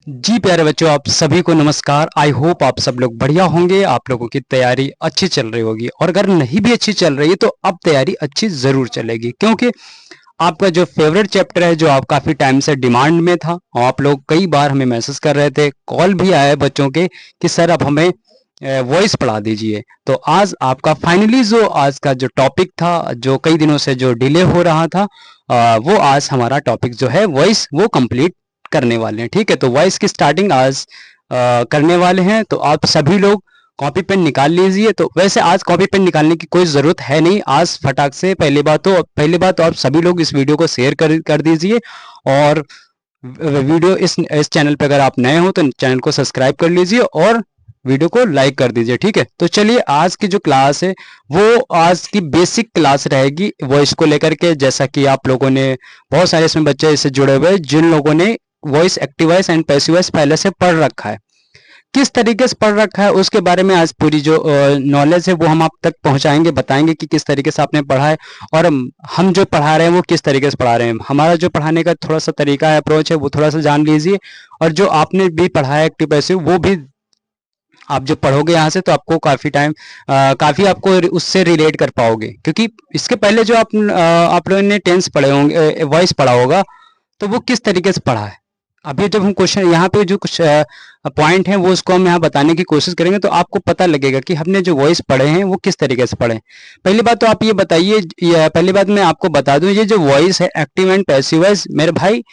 जी प्यारे बच्चों, आप सभी को नमस्कार। आई होप आप सब लोग बढ़िया होंगे। आप लोगों की तैयारी अच्छी चल रही होगी और अगर नहीं भी अच्छी चल रही है तो अब तैयारी अच्छी ज़रूर चलेगी, क्योंकि आपका जो फेवरेट चैप्टर है, जो आप काफ़ी टाइम से डिमांड में था और आप लोग कई बार हमें मैसेज कर रहे थे, कॉल भी आए बच्चों के कि सर अब हमें वॉइस पढ़ा दीजिए। तो आज आपका फाइनली जो आज का जो टॉपिक था, जो कई दिनों से जो डिले हो रहा था, वो आज हमारा टॉपिक जो है वॉइस वो कंप्लीट करने वाले हैं। ठीक है, तो वॉइस की स्टार्टिंग आज करने वाले हैं। तो आप सभी लोग कॉपी पेन निकाल लीजिए। तो वैसे आज कॉपी पेन निकालने की कोई ज़रूरत है नहीं। आज फटाक से पहली बात तो आप सभी लोग इस वीडियो को शेयर कर दीजिए और वीडियो इस चैनल पे अगर आप नए हो तो चैनल को सब्सक्राइब कर लीजिए और वीडियो को लाइक कर दीजिए। ठीक है, तो चलिए आज की जो क्लास है वो आज की बेसिक क्लास रहेगी वॉइस को लेकर के। जैसा कि आप लोगों ने बहुत सारे इसमें बच्चे इससे जुड़े हुए हैं जिन लोगों ने voice, active voice and passive voice पहले से पढ़ रखा है, किस तरीके से पढ़ रखा है उसके बारे में आज पूरी जो नॉलेज है वो हम आप तक पहुंचाएंगे, बताएंगे कि किस तरीके से आपने पढ़ा है और हम जो पढ़ा रहे हैं वो किस तरीके से पढ़ा रहे हैं। हमारा जो पढ़ाने का थोड़ा सा तरीका है, अप्रोच है, वो थोड़ा सा जान लीजिए। और जो आपने भी पढ़ा है एक्टिव पैसिव, वो भी आप जब पढ़ोगे यहाँ से तो आपको काफ़ी आपको उससे रिलेट कर पाओगे, क्योंकि इसके पहले जो आप लोगों ने टेंस पढ़े होंगे, वॉइस पढ़ा होगा, तो वो किस तरीके से पढ़ा है। अभी जब हम क्वेश्चन यहाँ पे जो कुछ पॉइंट हैं वो उसको हम यहाँ बताने की कोशिश करेंगे तो आपको पता लगेगा कि हमने जो वॉइस पढ़े हैं वो किस तरीके से पढ़े हैं। पहली बात तो आप ये बताइए, पहली बात मैं आपको बता दूं, ये जो वॉइस है एक्टिव एंड पैसिव वॉइस, मेरे भाई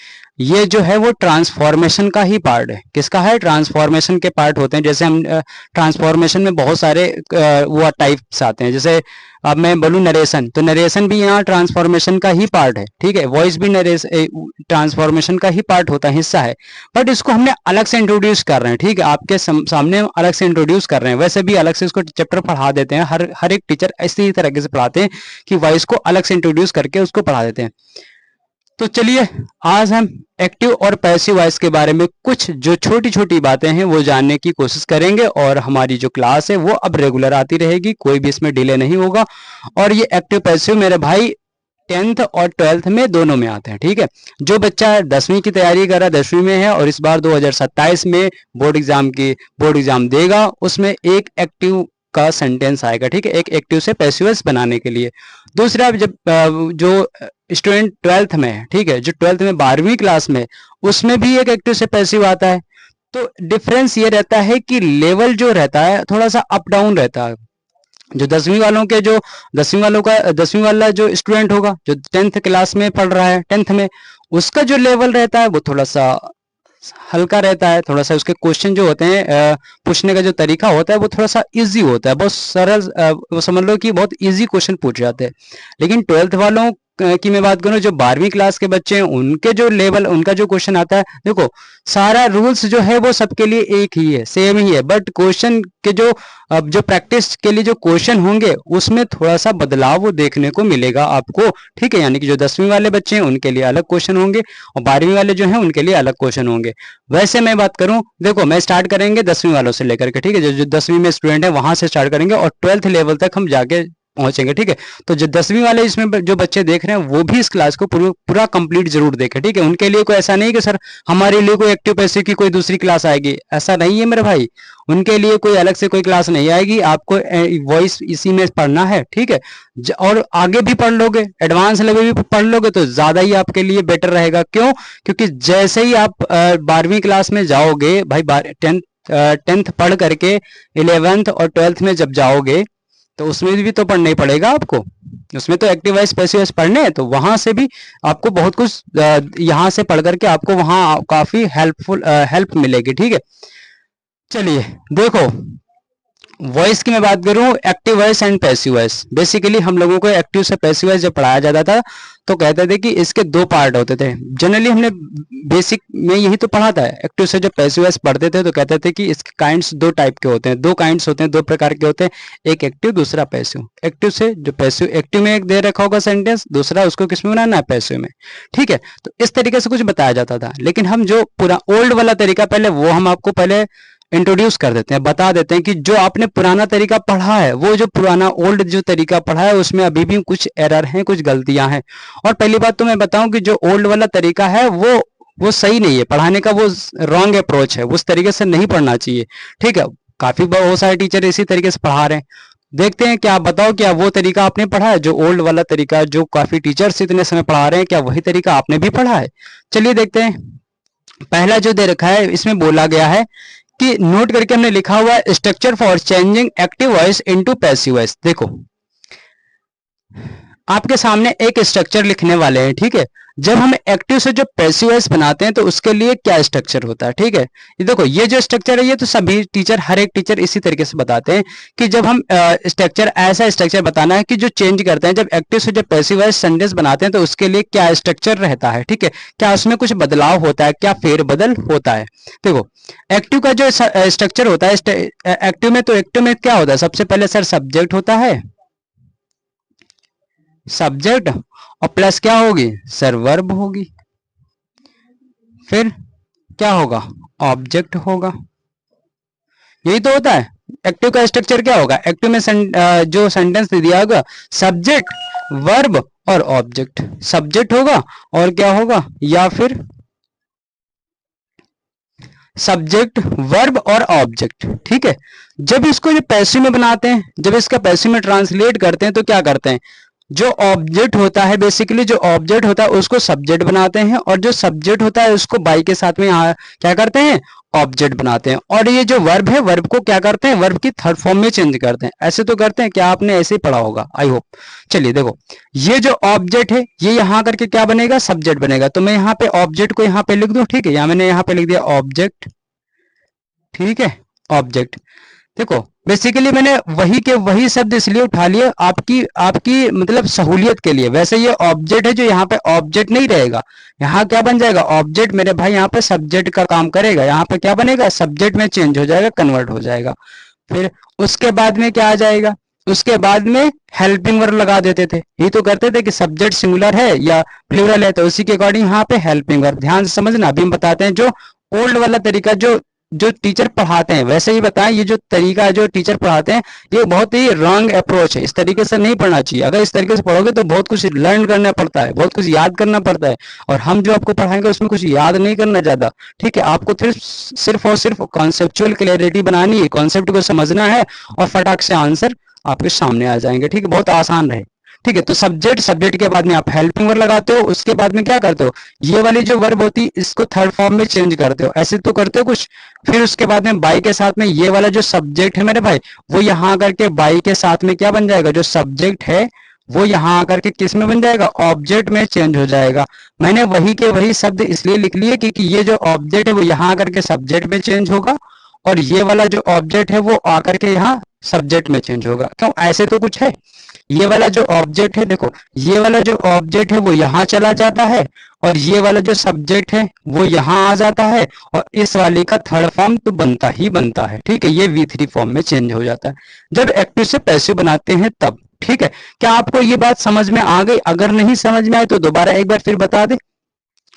ये जो है वो ट्रांसफॉर्मेशन का ही पार्ट है। किसका है? ट्रांसफॉर्मेशन के पार्ट होते हैं। जैसे हम ट्रांसफॉर्मेशन में बहुत सारे वो टाइप्स आते हैं। जैसे अब मैं बोलूँ नरेशन, तो नरेशन भी यहाँ ट्रांसफॉर्मेशन का ही पार्ट है। ठीक है, वॉइस भी ट्रांसफॉर्मेशन का ही पार्ट होता है, हिस्सा है, बट इसको हमने अलग से इंट्रोड्यूस कर रहे हैं। ठीक है, आपके सामने अलग से इंट्रोड्यूस कर रहे हैं। वैसे भी अलग से इसको चैप्टर पढ़ा देते हैं, हर एक टीचर इसी तरीके से पढ़ाते हैं कि वॉइस को अलग से इंट्रोड्यूस करके उसको पढ़ा देते हैं। तो चलिए आज हम एक्टिव और पैसिव वॉइस के बारे में कुछ जो छोटी छोटी बातें हैं वो जानने की कोशिश करेंगे और हमारी जो क्लास है वो अब रेगुलर आती रहेगी, कोई भी इसमें डिले नहीं होगा। और ये एक्टिव पैसिव मेरे भाई 10th और 12th में दोनों में आते हैं। ठीक है, जो बच्चा 10वीं की तैयारी कर रहा है, 10वीं में है और इस बार 2027 में बोर्ड एग्जाम देगा, उसमें एक एक्टिव का सेंटेंस आएगा। ठीक है, एक एक्टिव से पैसिव वॉइस बनाने के लिए। दूसरा, जब जो स्टूडेंट 12th में है, ठीक है, जो 12th में 12वीं क्लास में, उसमें भी एक एक्टिव से पैसिव आता है। तो डिफरेंस ये रहता है कि लेवल जो रहता है थोड़ा सा अप डाउन रहता है। जो 10वीं वालों के जो 10वीं वाला जो स्टूडेंट होगा, जो 10th क्लास में पढ़ रहा है, 10th में, उसका जो लेवल रहता है वो थोड़ा सा हल्का रहता है। थोड़ा सा उसके क्वेश्चन जो होते हैं, पूछने का जो तरीका होता है वो थोड़ा सा इजी होता है, बहुत सरल, वो समझ लो कि बहुत इजी क्वेश्चन पूछ जाते हैं। लेकिन 12th वालों की मैं बात करूं, जो 12वीं क्लास के बच्चे हैं, उनके जो लेवल, उनका जो क्वेश्चन आता है, देखो सारा रूल्स जो है वो सबके लिए एक ही है, सेम ही है, बट क्वेश्चन के जो अब जो प्रैक्टिस के लिए जो क्वेश्चन होंगे उसमें थोड़ा सा बदलाव वो देखने को मिलेगा आपको। ठीक है, यानी कि जो 10वीं वाले बच्चे हैं उनके लिए अलग क्वेश्चन होंगे और 12वीं वाले जो हैं उनके लिए अलग क्वेश्चन होंगे। वैसे मैं बात करूं, देखो मैं स्टार्ट करेंगे 10वीं वालों से लेकर के। ठीक है, जो 10वीं में स्टूडेंट है वहां से स्टार्ट करेंगे और 12th लेवल तक हम जाके पहुंचेंगे। ठीक है, तो जो 10वीं वाले इसमें जो बच्चे देख रहे हैं वो भी इस क्लास को पूरा कंप्लीट जरूर देखें। ठीक है, उनके लिए कोई ऐसा नहीं कि सर हमारे लिए कोई एक्टिव पैसिव की कोई दूसरी क्लास आएगी, ऐसा नहीं है मेरे भाई। उनके लिए कोई अलग से कोई क्लास नहीं आएगी, आपको वॉइस इसी में पढ़ना है। ठीक है, और आगे भी पढ़ लोगे, एडवांस लेवल भी पढ़ लोगे तो ज्यादा ही आपके लिए बेटर रहेगा। क्यों? क्योंकि जैसे ही आप 12वीं क्लास में जाओगे भाई, 10th पढ़ करके 11th और 12th में जब जाओगे तो उसमें भी तो पढ़ना ही पड़ेगा आपको। उसमें तो एक्टिव वॉइस, पैसिव वॉइस पढ़ने हैं, तो वहां से भी आपको बहुत कुछ यहाँ से पढ़ करके आपको वहां काफी हेल्प मिलेगी। ठीक है, चलिए देखो, वॉइस की मैं बात करूं, active voice and passive voice. Basically हम लोगों को एक्टिव से पैसिव वॉइस जब पढ़ाया जाता था तो कहते थे कि इसके दो पार्ट होते थे। जनरली हमने बेसिक में यही तो पढ़ा था। एक्टिव से जब पैसिव वॉइस पढ़ते थे तो कहते थे कि इसके काइंड्स दो टाइप के होते हैं, दो काइंड्स होते हैं, दो प्रकार के होते हैं, एक एक्टिव, दूसरा पैसिव। एक्टिव से जो पैसिव, एक्टिव में एक दे रखा होगा सेंटेंस, दूसरा उसको किसमें बनाना है? पैसिव में। ठीक है, तो इस तरीके से कुछ बताया जाता था। लेकिन हम जो पूरा ओल्ड वाला तरीका पहले, वो हम आपको पहले इंट्रोड्यूस कर देते हैं, बता देते हैं कि जो आपने पुराना तरीका पढ़ा है, वो जो पुराना ओल्ड जो तरीका पढ़ा है उसमें अभी भी कुछ एरर हैं, कुछ गलतियां हैं। और पहली बात तो मैं बताऊं कि जो ओल्ड वाला तरीका है वो वो सही नहीं है, पढ़ाने का वो रॉन्ग अप्रोच है, उस तरीके से नहीं पढ़ना चाहिए। ठीक है, काफी बहुत सारे टीचर इसी तरीके से पढ़ा रहे हैं। देखते हैं, क्या आप बताओ, क्या वो तरीका आपने पढ़ा है, जो ओल्ड वाला तरीका जो काफी टीचर्स इतने समय पढ़ा रहे हैं, क्या वही तरीका आपने भी पढ़ा है? चलिए देखते हैं। पहला जो दे रखा है इसमें बोला गया है कि नोट करके हमने लिखा हुआ है structure for changing active voice into passive voice. देखो आपके सामने एक स्ट्रक्चर लिखने वाले हैं, ठीक है। जब हम एक्टिव से जो पैसिव वॉइस बनाते हैं तो उसके लिए क्या स्ट्रक्चर होता है, ठीक है। ये देखो, ये जो स्ट्रक्चर है ये तो सभी टीचर, हर एक टीचर इसी तरीके से बताते हैं कि जब हम स्ट्रक्चर, ऐसा स्ट्रक्चर बताना है कि जो चेंज करते हैं, जब एक्टिव से जो पैसिव वॉइस सेंटेंस बनाते हैं तो उसके लिए क्या स्ट्रक्चर रहता है, ठीक है। क्या उसमें कुछ बदलाव होता है, क्या फेरबदल होता है। देखो एक्टिव का जो स्ट्रक्चर होता है एक्टिव में, तो एक्टिव में क्या होता है, सबसे पहले सर सब्जेक्ट होता है, सब्जेक्ट, और प्लस क्या होगी सर, वर्ब होगी। फिर क्या होगा, ऑब्जेक्ट होगा। यही तो होता है एक्टिव का स्ट्रक्चर। क्या होगा एक्टिव में जो सेंटेंस दिया होगा, सब्जेक्ट, वर्ब और ऑब्जेक्ट। सब्जेक्ट होगा और क्या होगा, या फिर सब्जेक्ट, वर्ब और ऑब्जेक्ट, ठीक है। जब इसको जो पैसिव में बनाते हैं, जब इसका पैसिव में ट्रांसलेट करते हैं तो क्या करते हैं, जो ऑब्जेक्ट होता है, बेसिकली जो ऑब्जेक्ट होता है उसको सब्जेक्ट बनाते हैं, और जो सब्जेक्ट होता है उसको बाई के साथ में यहाँ क्या करते हैं, ऑब्जेक्ट बनाते हैं। और ये जो वर्ब है, वर्ब को क्या करते हैं, वर्ब की थर्ड फॉर्म में चेंज करते हैं। ऐसे तो करते हैं, क्या आपने ऐसे ही पढ़ा होगा, आई होप। चलिए देखो, ये जो ऑब्जेक्ट है ये यहाँ करके क्या बनेगा, सब्जेक्ट बनेगा। तो मैं यहाँ पे ऑब्जेक्ट को यहाँ पे लिख दूं, ठीक है। यहाँ मैंने यहाँ पे लिख दिया ऑब्जेक्ट, ठीक है, ऑब्जेक्ट। देखो बेसिकली मैंने वही के वही शब्द इसलिए उठा लिए आपकी आपकी मतलब सहूलियत के लिए। वैसे ये ऑब्जेक्ट है, जो यहाँ पे ऑब्जेक्ट नहीं रहेगा, यहाँ क्या बन जाएगा, ऑब्जेक्ट मेरे भाई यहाँ पे सब्जेक्ट का काम करेगा। यहाँ पे क्या बनेगा, सब्जेक्ट में चेंज हो जाएगा, कन्वर्ट हो जाएगा। फिर उसके बाद में क्या आ जाएगा, उसके बाद में हेल्पिंग वर्ब लगा देते थे। ये तो करते थे कि सब्जेक्ट सिंगुलर है या प्लूरल है, तो उसी के अकॉर्डिंग यहाँ पे हेल्पिंग वर्ब। ध्यान से समझना, अभी हम बताते हैं जो ओल्ड वाला तरीका, जो जो टीचर पढ़ाते हैं वैसे ही बताएं। ये जो तरीका है जो टीचर पढ़ाते हैं ये बहुत ही रॉन्ग अप्रोच है, इस तरीके से नहीं पढ़ना चाहिए। अगर इस तरीके से पढ़ोगे तो बहुत कुछ लर्न करना पड़ता है, बहुत कुछ याद करना पड़ता है, और हम जो आपको पढ़ाएंगे उसमें कुछ याद नहीं करना ज्यादा, ठीक है। आपको सिर्फ और सिर्फ कॉन्सेप्चुअल क्लैरिटी बनानी है, कॉन्सेप्ट को समझना है, और फटाक से आंसर आपके सामने आ जाएंगे, ठीक है। बहुत आसान रहे, ठीक है। तो सब्जेक्ट, सब्जेक्ट के बाद में आप हेल्पिंग वर्ब लगाते हो, उसके बाद में क्या करते हो, ये वाली जो वर्ब होती है इसको थर्ड फॉर्म में चेंज करते हो, ऐसे तो करते हो कुछ। फिर उसके बाद में बाई के साथ में ये वाला जो सब्जेक्ट है मेरे भाई, वो यहाँ करके बाई के साथ में क्या बन जाएगा, जो सब्जेक्ट है वो यहाँ आकर के किस में बन जाएगा, ऑब्जेक्ट में चेंज हो जाएगा। मैंने वही के वही शब्द इसलिए लिख लिए क्योंकि ये जो ऑब्जेक्ट है वो यहाँ आकर के सब्जेक्ट में चेंज होगा, और ये वाला जो ऑब्जेक्ट है वो आकर के यहाँ सब्जेक्ट में चेंज होगा। क्यों, ऐसे तो कुछ है। ये वाला जो ऑब्जेक्ट है, देखो ये वाला जो ऑब्जेक्ट है वो यहाँ चला जाता है, और ये वाला जो सब्जेक्ट है वो यहाँ आ जाता है, और इस वाले का थर्ड फॉर्म तो बनता ही बनता है, ठीक है। ये V3 फॉर्म में चेंज हो जाता है जब एक्टिव से पैसिव बनाते हैं तब, ठीक है। क्या आपको ये बात समझ में आ गई? अगर नहीं समझ में आए तो दोबारा एक बार फिर बता दे।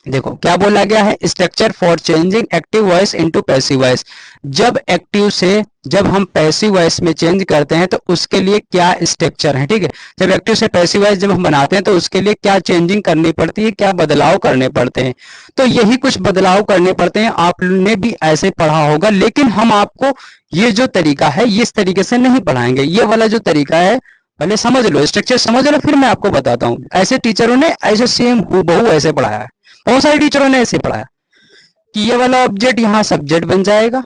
देखो क्या बोला गया है, structure for changing active voice into passive voice. जब एक्टिव से जब हम पैसिव वॉइस में चेंज करते हैं तो उसके लिए क्या स्ट्रक्चर है, ठीक है। जब एक्टिव से पैसिव वॉइस जब हम बनाते हैं तो उसके लिए क्या चेंजिंग करनी पड़ती है, क्या बदलाव करने पड़ते हैं। तो यही कुछ बदलाव करने पड़ते हैं, आपने भी ऐसे पढ़ा होगा, लेकिन हम आपको ये जो तरीका है ये इस तरीके से नहीं पढ़ाएंगे। ये वाला जो तरीका है पहले समझ लो, स्ट्रक्चर समझ लो, फिर मैं आपको बताता हूँ। ऐसे टीचरों ने ऐसे सेम हूबहू ऐसे पढ़ाया है, बहुत सारे टीचरों ने ऐसे पढ़ाया कि ये वाला ऑब्जेक्ट यहाँ सब्जेक्ट बन जाएगा,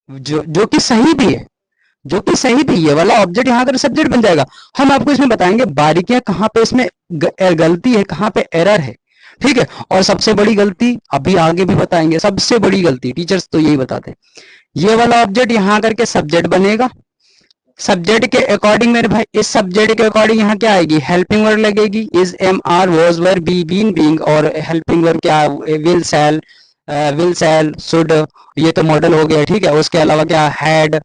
जो कि सही भी है, जो कि सही भी, ये वाला ऑब्जेक्ट यहाँ कर सब्जेक्ट बन जाएगा। हम आपको इसमें बताएंगे बारीकियां, कहाँ पे इसमें गलती है, कहाँ पे एरर है, ठीक है। और सबसे बड़ी गलती अभी आगे भी बताएंगे, सबसे बड़ी गलती टीचर्स तो यही बताते हैं, ये वाला ऑब्जेक्ट यहाँ करके सब्जेक्ट बनेगा, सब्जेक्ट के अकॉर्डिंग मेरे भाई, इस सब्जेक्ट के अकॉर्डिंग यहाँ क्या आएगी, हेल्पिंग वर्ब लगेगी, is, am, are, was, were, be, been, being, और हेल्पिंग वर्ब क्या, विल, शैल, शुड, ये तो मॉडल हो गया, ठीक है। उसके अलावा क्या, हैड,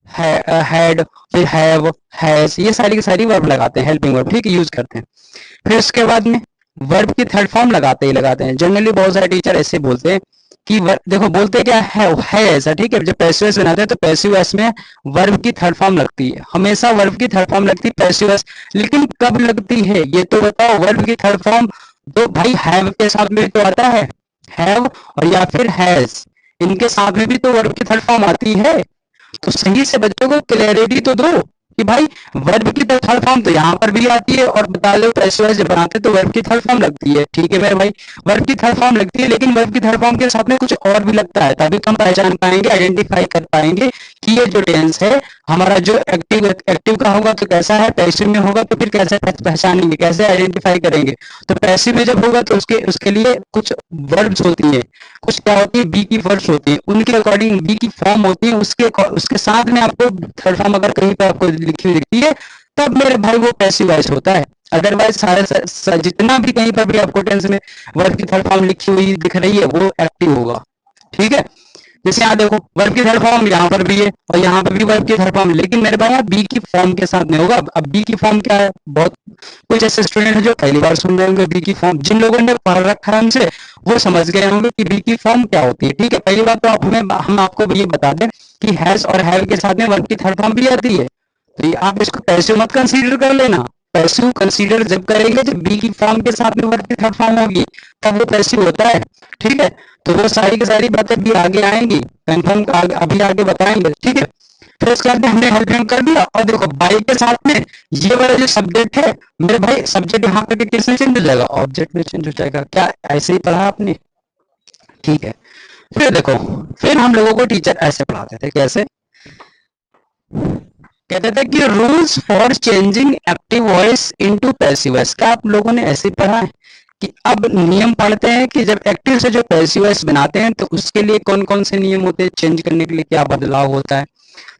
फिर हैव, हैज, ये सारी की सारी वर्ब लगाते हैं, हेल्पिंग वर्ब, ठीक है, यूज करते हैं। फिर उसके बाद में वर्ब की थर्ड फॉर्म लगाते ही लगाते हैं। जनरली बहुत सारे टीचर ऐसे बोलते हैं कि देखो बोलते क्या है ऐसा, ठीक है। जब पैसिव वॉइस बनाते हैं तो पैसिव वॉइस में वर्ब की थर्ड फॉर्म लगती है, हमेशा वर्ब की थर्ड फॉर्म लगती है पैसिव वॉइस। लेकिन कब लगती है ये तो बताओ, वर्ब की थर्ड फॉर्म तो भाई हैव के साथ में तो आता है, हैव और या फिर हैज, इनके साथ में भी तो वर्ब की थर्ड फॉर्म आती है। तो सही से बच्चों को क्लैरिटी तो दो कि भाई वर्ब की तो थर्ड फॉर्म तो यहाँ पर भी आती है, और बता दो पैसिव वॉइस जब बनाते तो वर्ब की थर्ड फॉर्म लगती है। ठीक है मेरे भाई, वर्ब की थर्ड फॉर्म लगती है, लेकिन वर्ब की थर्ड फॉर्म के साथ में कुछ और भी लगता है, तभी तो हम पहचान पाएंगे, आइडेंटिफाई कर पाएंगे कि ये जो टेंस है हमारा जो एक्टिव एक्टिव का होगा तो कैसा है, पैसिव में होगा तो फिर कैसे पहचानेंगे, कैसे आइडेंटिफाई करेंगे। तो पैसिव में जब होगा तो उसके उसके लिए कुछ वर्ब्स होती है, कुछ क्या होती है, बी की वर्ड्स होती है, उनके अकॉर्डिंग बी की फॉर्म होती है, उसके साथ में आपको थर्ड फॉर्म अगर कहीं पे आपको लिखी हुई दिखती है तब मेरे भाई वो पैसिव वॉइस होता है। अदरवाइज सारे जितना भी कहीं पर भी आपको टेंस में वर्ब की थर्ड फॉर्म लिखी हुई दिख रही है वो एक्टिव होगा। ठीक है, जैसे यहाँ देखो वर्ब की थर्ड फॉर्म यहाँ पर भी है और यहाँ पर भी वर्ब की थर्ड फॉर्म, लेकिन मेरे भाई यहाँ बी की फॉर्म के साथ में होगा। अब बी की फॉर्म क्या है, बहुत कुछ ऐसे स्टूडेंट है जो पहली बार सुन रहे होंगे बी की फॉर्म, जिन लोगों ने पढ़ रखा है हमसे वो समझ गए होंगे कि बी की फॉर्म क्या होती है। ठीक है, पहली बात तो हम आपको ये बता दें कि हैज और हैव के साथ में वर्ब की थर्ड फॉर्म भी आती है, तो ये आप इसको पैसिव मत कंसीडर कर लेना। पैसिव कंसीडर जब करेंगे जब बी की फॉर्म के साथ में वर्ब की थर्ड फॉर्म होगी तब वो पैसिव होता है। ठीक है, तो वो सारी की सारी बातें भी आगे आएंगी, कंफर्म अभी आगे बताएंगे। ठीक है, फिर इसके बाद हमने हेल्पिंग कर दिया, और देखो बाई के साथ में ये वाला जो सब्जेक्ट है मेरे भाई, सब्जेक्ट यहाँ पे किसमें चेंज हो जाएगा, ऑब्जेक्ट में चेंज हो जाएगा। क्या ऐसे ही पढ़ा आपने? ठीक है, फिर देखो, फिर हम लोगों को टीचर ऐसे पढ़ाते थे, कैसे कहते थे कि rules for changing active voice into passive voice. क्या आप लोगों ने ऐसे पढ़ा है कि अब नियम पढ़ते हैं कि जब एक्टिव से जो पैसिव वॉइस बनाते हैं तो उसके लिए कौन कौन से नियम होते हैं, चेंज करने के लिए क्या बदलाव होता है।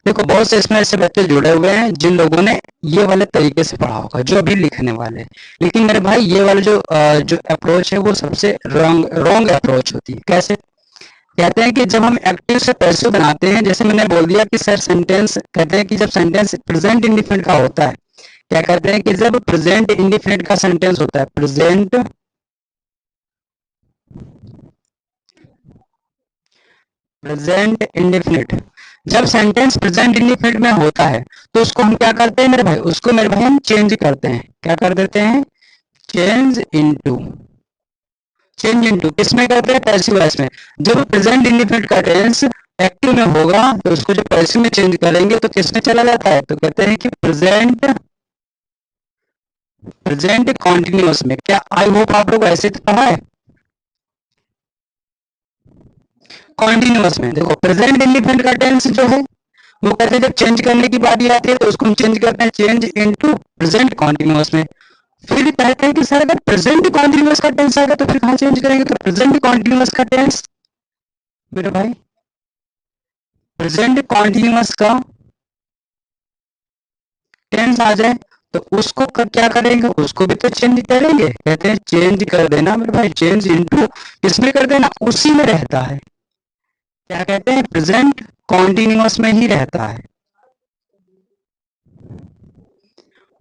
देखो बहुत से इसमें ऐसे बच्चे जुड़े हुए हैं जिन लोगों ने ये वाले तरीके से पढ़ा होगा जो अभी लिखने वाले हैं, लेकिन मेरे भाई ये वाला जो अप्रोच है वो सबसे रॉन्ग रॉन्ग अप्रोच होती है। कैसे कहते हैं कि जब हम एक्टिव से पैसिव बनाते हैं, जैसे मैंने बोल दिया कि सर सेंटेंस, कहते हैं कि जब सेंटेंस प्रेजेंट इंडिफिनिट का होता है, क्या कहते हैं कि जब प्रेजेंट इंडिफिनिट का सेंटेंस होता है, प्रेजेंट इंडिफिनिट, जब सेंटेंस प्रेजेंट इंडिफिनिट में होता है तो उसको हम क्या करते हैं मेरे भाई, उसको मेरे भाई हम चेंज करते हैं। क्या कर देते हैं? चेंज इनटू, चेंज इनटू किसमें करते हैं? पैसिव वॉइस में। जब प्रेजेंट इंडिफिनिट का टेंस एक्टिव में होगा तो उसको जब पैसिव में चेंज करेंगे तो किसमें चला जाता है, तो कहते हैं कि प्रेजेंट प्रेजेंट कॉन्टिन्यूअस में। क्या आई होप आप लोग ऐसे तो पढ़ा है? कॉन्टिन्यूअस में देखो प्रेजेंट इंडिफिनिट का टेंस जो है वो कहते हैं जब चेंज करने की बारी आती है तो उसको हम चेंज करते हैं चेंज इनटू प्रेजेंट कॉन्टिन्यूअस में। फिर कहते हैं कि सर अगर प्रेजेंट कॉन्टिन्यूअस का टेंस आएगा तो फिर कहाँ चेंज करेंगे, तो प्रेजेंट कॉन्टिन्यूअस का टेंस मेरे भाई, प्रेजेंट कॉन्टिन्यूअस का टेंस आ जाए तो उसको क्या करेंगे, उसको भी तो चेंज करेंगे। कहते हैं चेंज कर देना मेरे भाई, चेंज इनटू किसमें कर देना, उसी में रहता है। क्या कहते हैं? प्रेजेंट कॉन्टिन्यूअस में ही रहता है।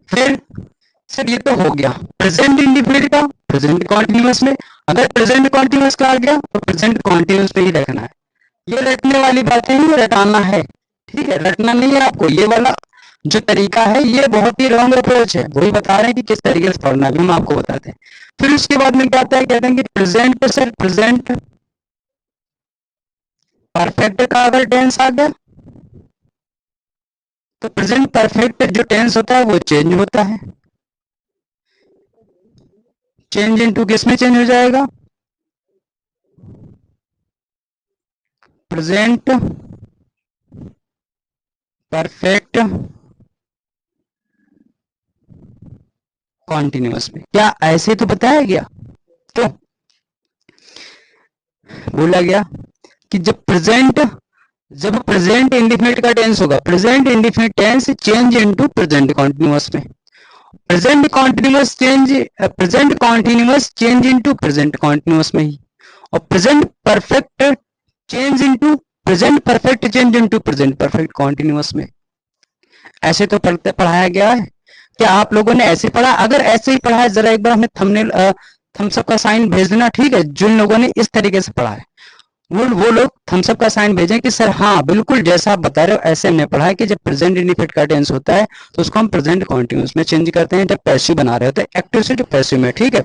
फिर सर ये तो हो गया प्रेजेंट इंडिफिनिट का प्रेजेंट कॉन्टिन्यूअस में। अगर प्रेजेंट कॉन्टिन्यूअस का आ गया तो प्रेजेंट कॉन्टिन्यूअस में ही रखना है। ये रटने वाली बातें ही रटाना है। ठीक है, रटना नहीं है आपको। ये वाला जो तरीका है ये बहुत ही रॉन्ग अप्रोच है, वही बता रहे हैं कि किस तरीके से पढ़ना है, हम आपको बताते हैं। फिर उसके बाद में क्या आता है, कहते हैं कि प्रेजेंट पे सर प्रेजेंट परफेक्ट का अगर टेंस आ गया तो प्रेजेंट परफेक्ट जो टेंस होता है वो चेंज होता है। चेंज इनटू किस में चेंज हो जाएगा, प्रेजेंट परफेक्ट कॉन्टिन्यूअस में। क्या ऐसे तो बताया गया, तो बोला गया कि जब प्रेजेंट इंडिफिनिट का टेंस होगा, present indefinite tense change into present continuous में, present continuous change into present continuous में ही, और present perfect change into present perfect change into present perfect continuous में। ऐसे तो पढ़ाया गया है। क्या आप लोगों ने ऐसे पढ़ा? अगर ऐसे ही पढ़ा है जरा एक बार हमें थंबनेल थम्स अप का साइन भेज देना। ठीक है, जिन लोगों ने इस तरीके से पढ़ा है वो लोग थम्स अप का साइन भेजें कि सर हाँ बिल्कुल जैसा आप बता रहे हो ऐसे हमने पढ़ा है कि जब प्रेजेंट इंडिफिनिट का टेंस होता है तो उसको हम प्रेजेंट कॉन्टिन्यूअस में चेंज करते हैं जब पैसिव बना रहे होते हैं, एक्टिव से जो पैसिव में। ठीक है,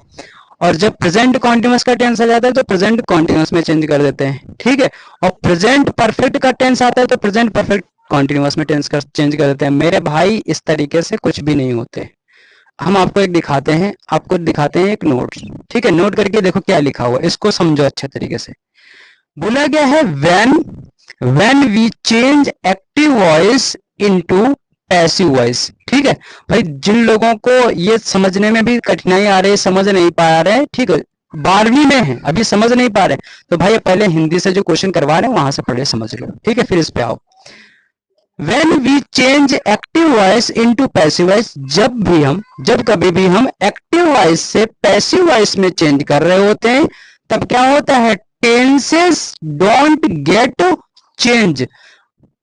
और जब प्रेजेंट कॉन्टिन्यूअस का टेंस आ जाता है तो प्रेजेंट कॉन्टिन्यूअस में चेंज कर देते हैं, ठीक है। और प्रेजेंट परफेक्ट का टेंस आता है तो प्रेजेंट परफेक्ट कॉन्टिन्यूअस में टेंस कर चेंज कर देते हैं। मेरे भाई इस तरीके से कुछ भी नहीं होते। हम आपको एक दिखाते हैं, आपको दिखाते हैं एक नोट, ठीक है। नोट करके देखो क्या लिखा हुआ है, इसको समझो अच्छे तरीके से। बोला गया है when we change active voice into passive voice, ठीक है। भाई जिन लोगों को ये समझने में भी कठिनाई आ रही है, समझ नहीं पा रहे, ठीक है, 12वीं में है अभी समझ नहीं पा रहे, तो भाई पहले हिंदी से जो क्वेश्चन करवा रहे हैं वहां से पहले समझ लो, ठीक है, फिर इस पे आओ। When we change active voice into passive voice, जब कभी भी हम एक्टिव वॉइस से पैसिव वॉइस में चेंज कर रहे होते हैं तब क्या होता है, tenses don't get change.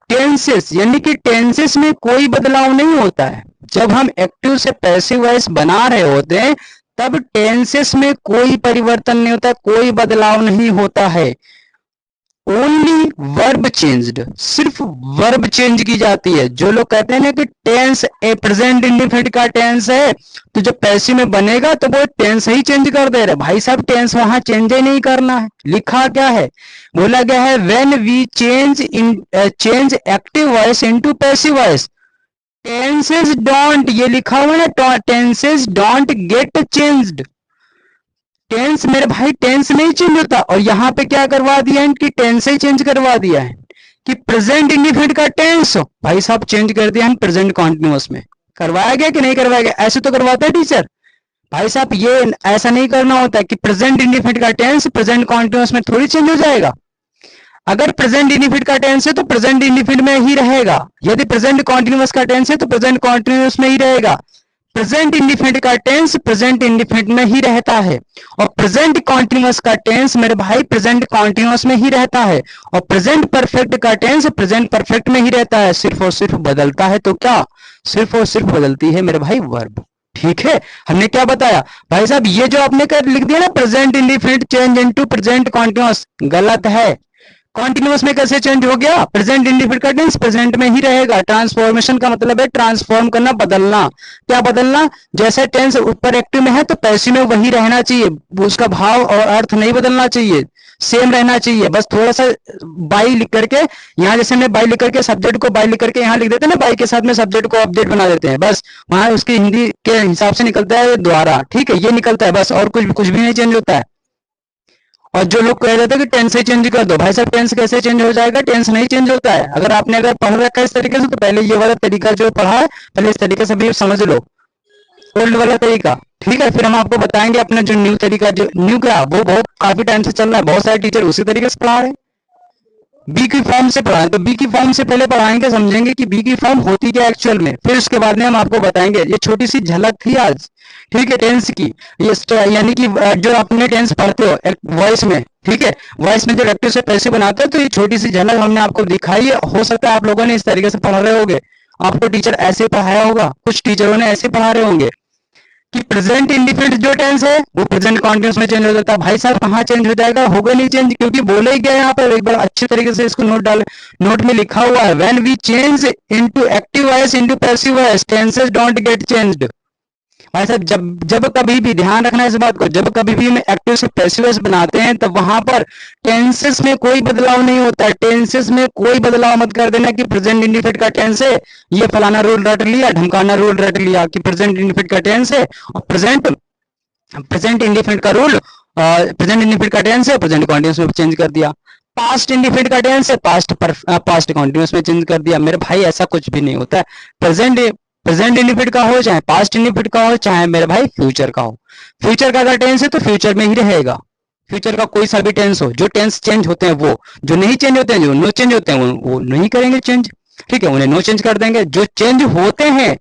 Tenses यानी कि टेंसेस में कोई बदलाव नहीं होता है। जब हम एक्टिव से पैसिव वॉइस बना रहे होते हैं तब टेंसेस में कोई परिवर्तन नहीं होता, कोई बदलाव नहीं होता है। ओनली वर्ब चेंज्ड, सिर्फ वर्ब चेंज की जाती है। जो लोग कहते हैं ना कि टेंस ए प्रेजेंट इंडिफिनिट का टेंस है तो जब पैसिव में बनेगा तो वो टेंस ही चेंज कर दे रहे, भाई साहब टेंस वहां चेंज ही नहीं करना है। लिखा क्या है, बोला गया है when we change active voice into passive voice, tenses don't, ये लिखा हुआ है ना, tenses don't get changed. Tense मेरे भाई टेंस नहीं चेंज होता, और यहाँ पे क्या करवा दिया है कि टेंस ही चेंज करवा दिया है कि प्रेजेंट इंडिफिनिट का टेंस भाई साहब चेंज कर दिया हम प्रेजेंट कॉन्टिन्यूअस में। करवाया गया कि नहीं करवाया गया, ऐसे तो करवाता है टीचर। भाई साहब ये ऐसा नहीं करना होता है कि प्रेजेंट इंडिफिनिट का टेंस प्रेजेंट कॉन्टिन्यूअस में थोड़ी चेंज हो जाएगा। अगर प्रेजेंट इंडिफिनिट का टेंस है तो प्रेजेंट इंडिफिनिट में ही रहेगा, यदि प्रेजेंट कॉन्टिन्यूअस का टेंस है तो प्रेजेंट कॉन्टिन्यूअस में ही रहेगा। प्रेजेंट इंडिफिनिट का टेंस प्रेजेंट इंडिफिनिट में ही रहता है, और प्रेजेंट कॉन्टिन्यूअस का टेंस मेरे भाई प्रेजेंट कॉन्टिन्यूअस में ही रहता है, और प्रेजेंट परफेक्ट का टेंस प्रेजेंट परफेक्ट में ही रहता है। सिर्फ और सिर्फ बदलता है तो क्या, सिर्फ और सिर्फ बदलती है मेरे भाई वर्ब, ठीक है। हमने क्या बताया भाई साहब, ये जो आपने कर लिख दिया ना present indefinite change into present continuous, गलत है। कॉन्टिन्यूअस में कैसे चेंज हो गया, प्रेजेंट इंडिफिनिट का टेंस प्रेजेंट में ही रहेगा। ट्रांसफॉर्मेशन का मतलब है ट्रांसफॉर्म करना, बदलना। क्या बदलना, जैसे टेंस ऊपर एक्टिव में है तो पैसिव में वही रहना चाहिए, उसका भाव और अर्थ नहीं बदलना चाहिए, सेम रहना चाहिए। बस थोड़ा सा बाई लिख करके, यहाँ जैसे हमने बाई लिख करके सब्जेक्ट को बाई लिख करके यहाँ लिख देते हैं ना, बाई के साथ में सब्जेक्ट को ऑब्जेक्ट बना देते हैं, बस वहां उसकी हिंदी के हिसाब से निकलता है द्वारा, ठीक है, ये निकलता है बस, और कुछ भी नहीं चेंज होता है। और जो लोग कह रहे थे कि टेंस से चेंज कर दो, भाई साहब टेंस कैसे चेंज हो जाएगा, टेंस नहीं चेंज होता है। अगर आपने अगर पढ़ रखा है इस तरीके से तो पहले ये वाला तरीका जो पढ़ा है पहले इस तरीके से भी समझ लो, ओल्ड वाला तरीका, ठीक है। फिर हम आपको बताएंगे अपना जो न्यू तरीका, जो न्यू क्या वो बहुत काफी टाइम से चल रहा है, बहुत सारे टीचर उसी तरीके से पढ़ा रहे हैं। बी की फॉर्म से पढ़ाएं तो बी की फॉर्म से पहले पढ़ाएंगे, समझेंगे कि बी की फॉर्म होती क्या एक्चुअल में, फिर उसके बाद में हम आपको बताएंगे। ये छोटी सी झलक थी आज, ठीक है, टेंस की। ये यानी कि जो आपने टेंस पढ़ते हो वॉइस में, ठीक है, वॉइस में जो एक्टिव से पैसिव बनाते हो, तो ये छोटी सी झलक हमने आपको दिखाई है। हो सकता है आप लोगों ने इस तरीके से पढ़ रहे होंगे, आपको टीचर ऐसे पढ़ाया होगा, कुछ टीचरों ने ऐसे पढ़ा रहे होंगे कि प्रेजेंट इंडिफिनिट जो टेंस है वो प्रेजेंट कॉन्टिन्यूअस में चेंज हो जाता है। भाई साहब कहाँ चेंज हो जाएगा, होगा नहीं चेंज, क्योंकि बोले ही गया यहाँ पर, एक बार अच्छे तरीके से इसको नोट में लिखा हुआ है, when we change into active voice into passive voice tenses don't get changed. भाई साहब जब कभी भी ध्यान रखना इस बात को, जब कभी भी हम एक्टिव से पैसिव वॉइस बनाते हैं तब वहां पर टेंसेस में कोई बदलाव नहीं होता है। टेंसेस में कोई बदलाव मत कर देना कि प्रेजेंट इंडिफिनिट का टेंस है, ये फलाना रूल रट लिया, ढमकाना रूल रट लिया कि प्रेजेंट इंडिफिनिट का टेंस है और प्रेजेंट इंडिफिनिट का रूल, प्रेजेंट इंडिफिनिट का टेंस है, प्रेजेंट कॉन्टिन्यूअस में चेंज कर दिया। पास्ट इंडिफिनिट का टेंस है, पास्ट कॉन्टिन्यूअस में चेंज कर दिया। मेरे भाई ऐसा कुछ भी नहीं होता है। प्रेजेंट इंडिफिनिट का हो चाहे पास्ट इंडिफिनिट का हो चाहे मेरे भाई फ्यूचर का हो, फ्यूचर का अगर टेंस है तो फ्यूचर में ही रहेगा। फ्यूचर का कोई सा भी टेंस हो, जो टेंस चेंज होते हैं वो, जो नहीं चेंज होते हैं, जो नो चेंज होते हैं वो नहीं करेंगे चेंज, ठीक है, उन्हें नो चेंज कर देंगे। जो चेंज होते हैं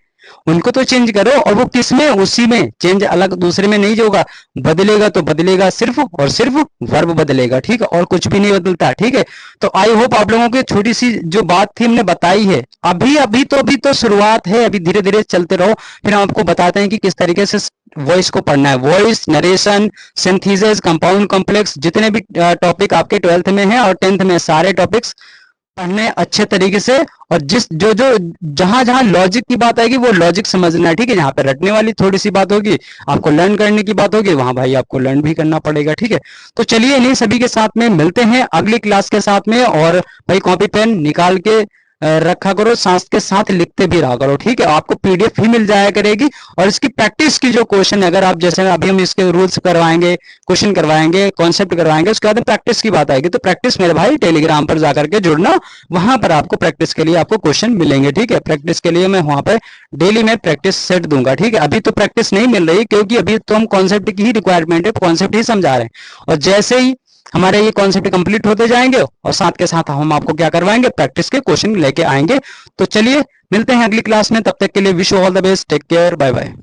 उनको तो चेंज करो, और वो किस में, उसी में, चेंज अलग दूसरे में नहीं होगा। बदलेगा तो बदलेगा सिर्फ और सिर्फ वर्ब बदलेगा, ठीक है, और कुछ भी नहीं बदलता, ठीक है। तो आई होप आप लोगों की छोटी सी जो बात थी हमने बताई है। अभी तो शुरुआट है, अभी धीरे धीरे चलते रहो, फिर हम आपको बताते हैं कि किस तरीके से वॉइस को पढ़ना है। Voice, narration, synthesis, compound complex, जितने भी टॉपिक आपके 12th में है और 10th में, सारे टॉपिक्स पढ़ने अच्छे तरीके से, और जिस जो जो जहां जहां लॉजिक की बात आएगी वो लॉजिक समझना है, ठीक है। यहाँ पे रटने वाली थोड़ी सी बात होगी, आपको लर्न करने की बात होगी, वहां भाई आपको लर्न भी करना पड़ेगा, ठीक है। तो चलिए इन्हीं सभी के साथ में मिलते हैं अगली क्लास के साथ में। और भाई कॉपी पेन निकाल के रखा करो, साथ के साथ लिखते भी रहा करो, ठीक है। आपको पीडीएफ ही मिल जाया करेगी, और इसकी प्रैक्टिस की जो क्वेश्चन है, अगर आप जैसे अभी हम इसके रूल्स करवाएंगे, क्वेश्चन करवाएंगे, कॉन्सेप्ट करवाएंगे, उसके बाद प्रैक्टिस की बात आएगी, तो प्रैक्टिस मेरे भाई टेलीग्राम पर जाकर के जुड़ना, वहां पर आपको प्रैक्टिस के लिए आपको क्वेश्चन मिलेंगे, ठीक है। प्रैक्टिस के लिए मैं वहां पर डेली में प्रैक्टिस सेट दूंगा, ठीक है। अभी तो प्रैक्टिस नहीं मिल रही, क्योंकि अभी तो हम कॉन्सेप्ट की ही रिक्वायरमेंट है, कॉन्सेप्ट ही समझा रहे हैं, और जैसे ही हमारे ये कॉन्सेप्ट कंप्लीट होते जाएंगे और साथ के साथ हम आपको क्या करवाएंगे, प्रैक्टिस के क्वेश्चन लेके आएंगे। तो चलिए मिलते हैं अगली क्लास में, तब तक के लिए wish you all the best, take care, bye bye.